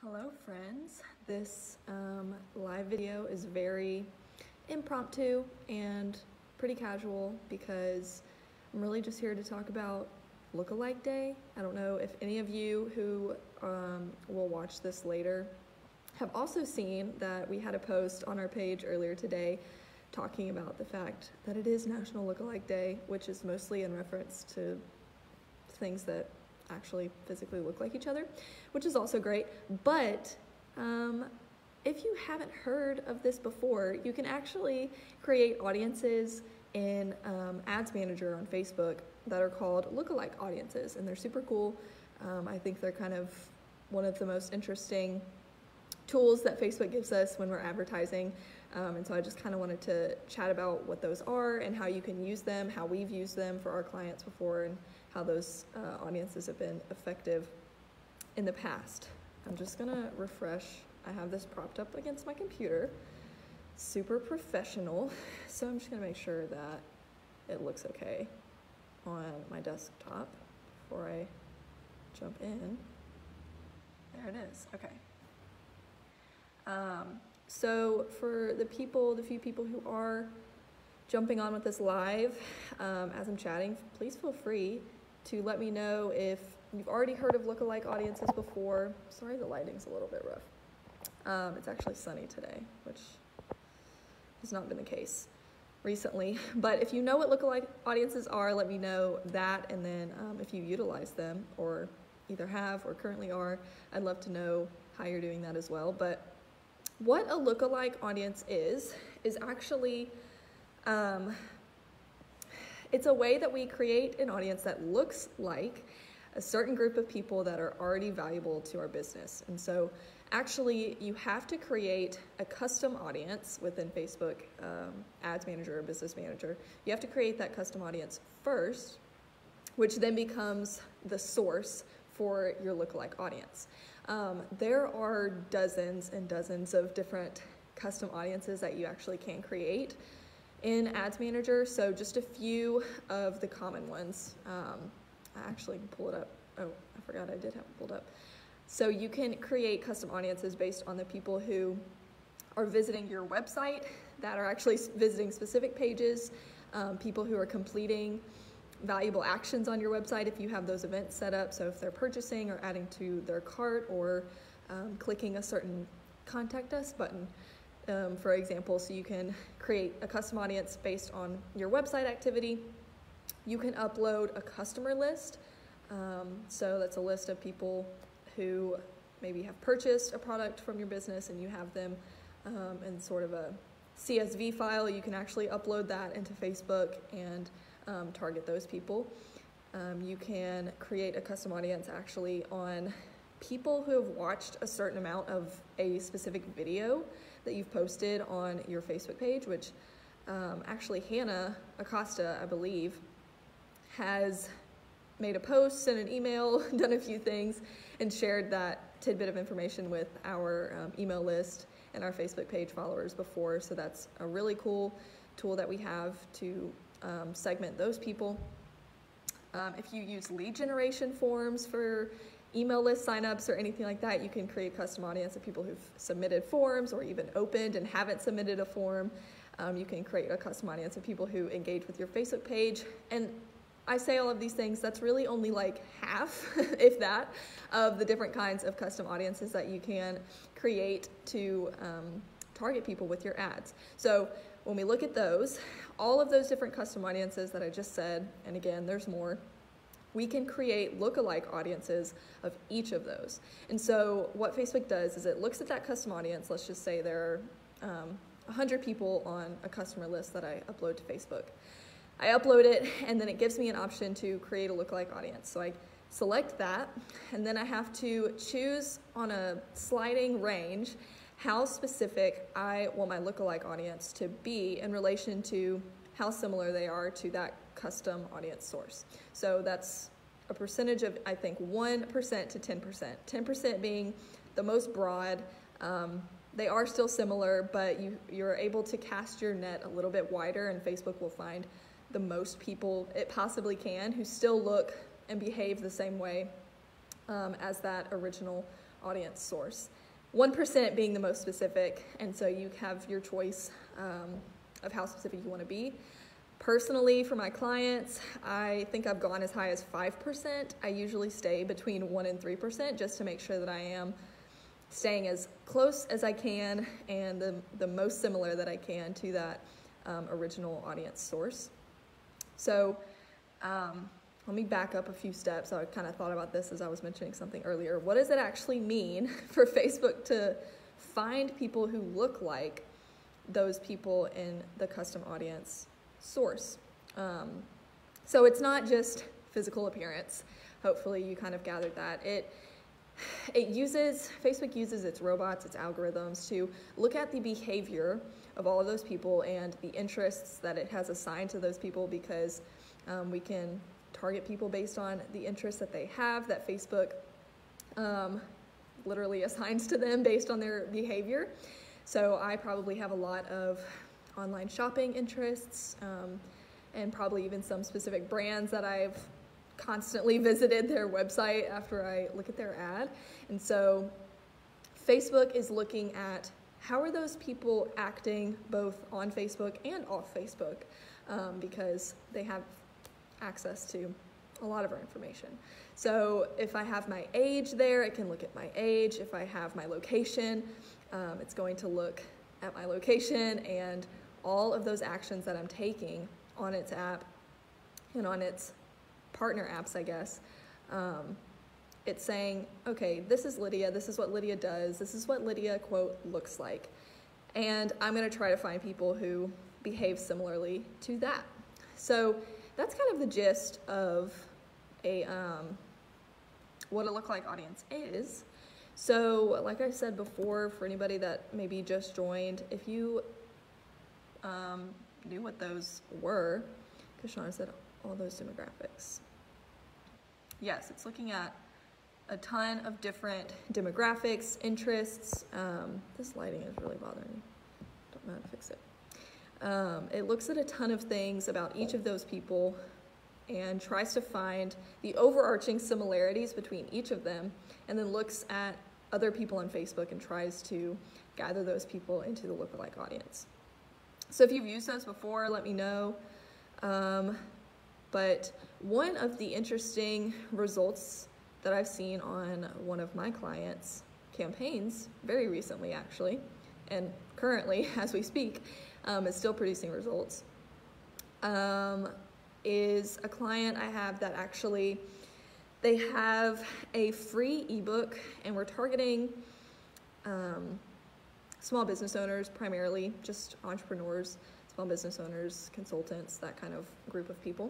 Hello friends, this live video is very impromptu and pretty casual because I'm really just here to talk about Lookalike Day. I don't know if any of you who will watch this later have also seen that we had a post on our page earlier today talking about the fact that it is National Lookalike Day, which is mostly in reference to things that actually physically look like each other, which is also great. But if you haven't heard of this before, you can actually create audiences in Ads Manager on Facebook that are called LookAlike Audiences, and they're super cool. I think they're kind of one of the most interesting tools that Facebook gives us when we're advertising. And so I just kind of wanted to chat about what those are and how you can use them, how we've used them for our clients before, and how those audiences have been effective in the past. I'm just gonna refresh. I have this propped up against my computer, super professional. So I'm just gonna make sure that it looks okay on my desktop before I jump in. There it is, okay. So for the few people who are jumping on with this live, as I'm chatting, please feel free to let me know if you've already heard of lookalike audiences before. Sorry, the lighting's a little bit rough. It's actually sunny today, which has not been the case recently. But if you know what lookalike audiences are, let me know that, and then if you utilize them or either have or currently are, I'd love to know how you're doing that as well. But what a lookalike audience is actually it's a way that we create an audience that looks like a certain group of people that are already valuable to our business. And so actually you have to create a custom audience within Facebook Ads Manager or Business Manager. You have to create that custom audience first, which then becomes the source for your lookalike audience. There are dozens and dozens of different custom audiences that you actually can create in Ads Manager. So just a few of the common ones. I actually can pull it up. Oh, I forgot I did have it pulled up. So you can create custom audiences based on the people who are visiting your website, that are actually visiting specific pages, people who are completing valuable actions on your website if you have those events set up. So if they're purchasing or adding to their cart or clicking a certain contact us button, for example. So you can create a custom audience based on your website activity. You can upload a customer list. So that's a list of people who maybe have purchased a product from your business and you have them in sort of a CSV file. You can actually upload that into Facebook and target those people. You can create a custom audience actually on people who have watched a certain amount of a specific video that you've posted on your Facebook page, which actually Hannah Acosta, I believe, has made a post, sent an email, done a few things, and shared that tidbit of information with our email list and our Facebook page followers before. So that's a really cool tool that we have to segment those people. If you use lead generation forms for email list signups or anything like that, you can create custom audience of people who've submitted forms or even opened and haven't submitted a form. You can create a custom audience of people who engage with your Facebook page. And I say all of these things, that's really only like half, if that, of the different kinds of custom audiences that you can create to target people with your ads. So when we look at those, all of those different custom audiences that I just said, and again, there's more, we can create lookalike audiences of each of those. And so what Facebook does is it looks at that custom audience. Let's just say there are 100 people on a customer list that I upload to Facebook. I upload it, and then it gives me an option to create a lookalike audience. So I select that, and then I have to choose on a sliding range how specific I want my lookalike audience to be in relation to how similar they are to that custom audience source. So that's a percentage of, I think, 1% to 10%. 10% being the most broad. They are still similar, but you're able to cast your net a little bit wider, and Facebook will find the most people it possibly can who still look and behave the same way as that original audience source. 1% being the most specific, and so you have your choice of how specific you want to be. Personally, for my clients, I think I've gone as high as 5%. I usually stay between 1 and 3% just to make sure that I am staying as close as I can and the most similar that I can to that original audience source. So let me back up a few steps. I kind of thought about this as I was mentioning something earlier. What does it actually mean for Facebook to find people who look like those people in the custom audience source? So it's not just physical appearance. Hopefully you kind of gathered that. Facebook uses its robots, its algorithms to look at the behavior of all of those people and the interests that it has assigned to those people, because we can target people based on the interests that they have, that Facebook literally assigns to them based on their behavior. So I probably have a lot of online shopping interests, and probably even some specific brands that I've constantly visited their website after I look at their ad. And so Facebook is looking at how are those people acting both on Facebook and off Facebook, because they have access to a lot of our information. So if I have my age there, it can look at my age. If I have my location, it's going to look at my location and all of those actions that I'm taking on its app and on its partner apps, I guess. It's saying, okay, this is Lydia, this is what Lydia does, this is what Lydia, quote, looks like. And I'm gonna try to find people who behave similarly to that. So that's kind of the gist of what a lookalike audience is. So like I said before, for anybody that maybe just joined, if you knew what those were, because Shauna said all those demographics. Yes, it's looking at a ton of different demographics, interests. This lighting is really bothering me. Don't know how to fix it. It looks at a ton of things about each of those people and tries to find the overarching similarities between each of them, and then looks at other people on Facebook and tries to gather those people into the lookalike audience. So if you've used those before, let me know. But one of the interesting results that I've seen on one of my clients' campaigns, very recently actually, and currently as we speak, is still producing results, is a client I have that actually, they have a free ebook, and we're targeting small business owners primarily, just entrepreneurs, small business owners, consultants, that kind of group of people.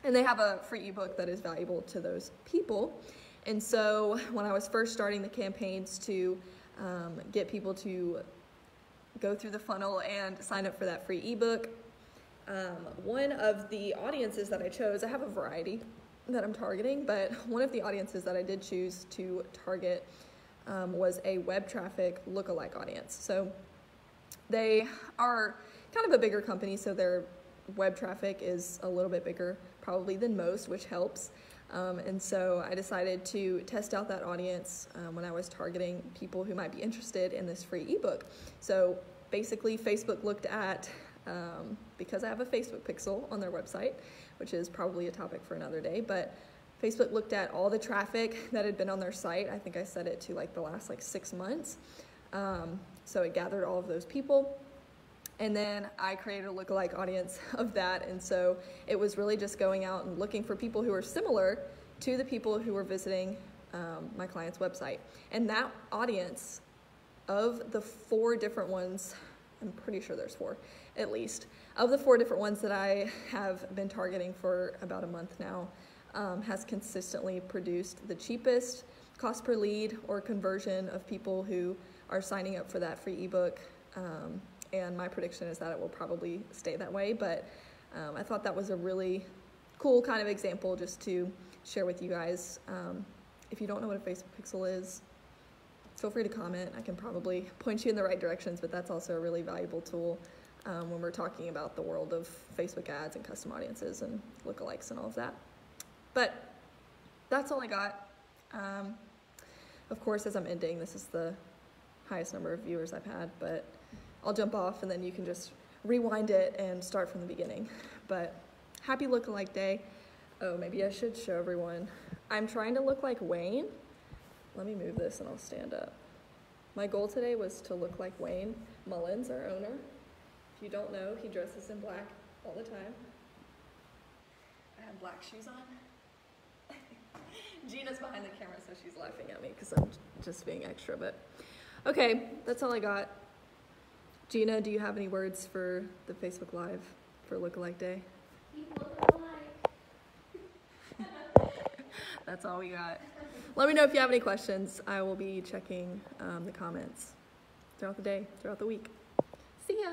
And they have a free ebook that is valuable to those people. And so when I was first starting the campaigns to get people to go through the funnel and sign up for that free ebook, one of the audiences that I chose, I have a variety that I'm targeting, but one of the audiences that I did choose to target was a web traffic lookalike audience. So they are kind of a bigger company, so their web traffic is a little bit bigger probably than most, which helps. And so I decided to test out that audience when I was targeting people who might be interested in this free ebook. So basically Facebook looked at, because I have a Facebook pixel on their website, which is probably a topic for another day, but Facebook looked at all the traffic that had been on their site. I think I set it to like the last 6 months. So it gathered all of those people. And then I created a lookalike audience of that. And so it was really just going out and looking for people who are similar to the people who were visiting my client's website. And that audience, of the 4 different ones, I'm pretty sure there's 4 at least, of the 4 different ones that I have been targeting for about a month now, has consistently produced the cheapest cost per lead or conversion of people who are signing up for that free ebook. And my prediction is that it will probably stay that way, but I thought that was a really cool kind of example just to share with you guys. If you don't know what a Facebook pixel is, feel free to comment. I can probably point you in the right directions, but that's also a really valuable tool when we're talking about the world of Facebook ads and custom audiences and lookalikes and all of that. But that's all I got. Of course, as I'm ending, this is the highest number of viewers I've had, but I'll jump off and then you can just rewind it and start from the beginning. But happy Look-alike Day. Oh, maybe I should show everyone. I'm trying to look like Wayne. Let me move this and I'll stand up. My goal today was to look like Wayne Mullins, our owner. If you don't know, he dresses in black all the time. I have black shoes on. Gina's behind the camera, so she's laughing at me because I'm just being extra, but okay, that's all I got. Gina, do you have any words for the Facebook Live for Look-alike Day? Keep looking alike. That's all we got. Let me know if you have any questions. I will be checking the comments throughout the day, throughout the week. See ya.